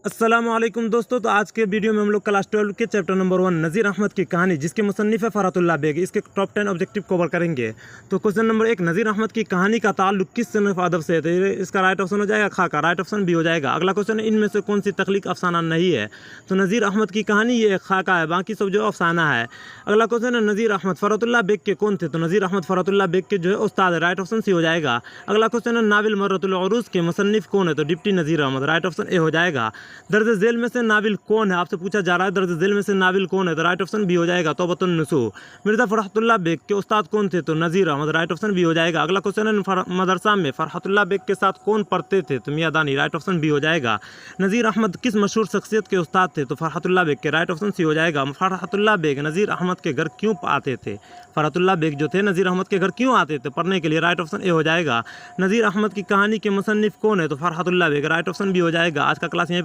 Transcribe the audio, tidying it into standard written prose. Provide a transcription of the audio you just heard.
अस्सलामुअलैकुम दोस्तों, तो आज के वीडियो में हम लोग क्लास 12 के चैप्टर नंबर 1 नज़ीर अहमद की कहानी, जिसके मुसन्निफ़ है फ़रहतुल्लाह बेग, इसके टॉप 10 ऑब्जेक्टिव कवर करेंगे। तो क्वेश्चन नंबर 1, नज़ीर अहमद की कहानी का ताल्लुक किस सिनफ़ अदब से है? तो इसका राइट ऑप्शन हो जाएगा खा का, राइट ऑप्शन भी हो जाएगा। अगला क्वेश्चन है, इनमें से कौन सी तख्लीक अफसाना नहीं है? तो नज़ीर अहमद की कहानी ये खा का है, बाकी सब जो अफसाना है। अगला क्वेश्चन है, नज़ीर अहमद फ़रहतुल्लाह बेग के कौन थे? तो नज़ीर अहमद फ़रहतुल्लाह बेग के जो है उस्ताद है, राइट ऑप्शन सी हो जाएगा। अगला क्वेश्चन है, नाविल मर्रतुल उरूज़ के मुसन्निफ़ कौन है? तो deputy Nazir Ahmad, right option A हो जाएगा। दर्ज झेल में से नाविल कौन है? आपसे पूछा जा रहा है दर्ज झेल में से नाविल कौन है? तो राइट ऑप्शन बी हो जाएगा, तौबतुन नसूह। मिर्ज़ा फ़रहतुल्लाह बेग के उस्ताद कौन थे? तो नज़ीर अहमद, राइट ऑप्शन बी हो जाएगा। अगला क्वेश्चन है, मदरसा में फ़रहतुल्लाह बेग के साथ कौन पढ़ते थे? तो मियां दानी, राइट ऑप्शन बी हो जाएगा। नज़ीर अहमद किस मशहूर शख्सियत के उस्ताद थे? तो फ़रहतुल्लाह बेग के, राइट ऑप्शन सी हो जाएगा। फ़रहतुल्लाह बेग नज़ीर अहमद के घर क्यों आते थे? फ़रहतुल्लाह बेग जो थे नज़ीर अहमद के घर क्यों आते थे? पढ़ने के लिए, राइट ऑप्शन ए हो जाएगा। नज़ीर अहमद की कहानी के मुसन्निफ़ कौन है? तो फ़रहतुल्लाह बेग, राइट ऑप्शन बी हो जाएगा। आज का क्लास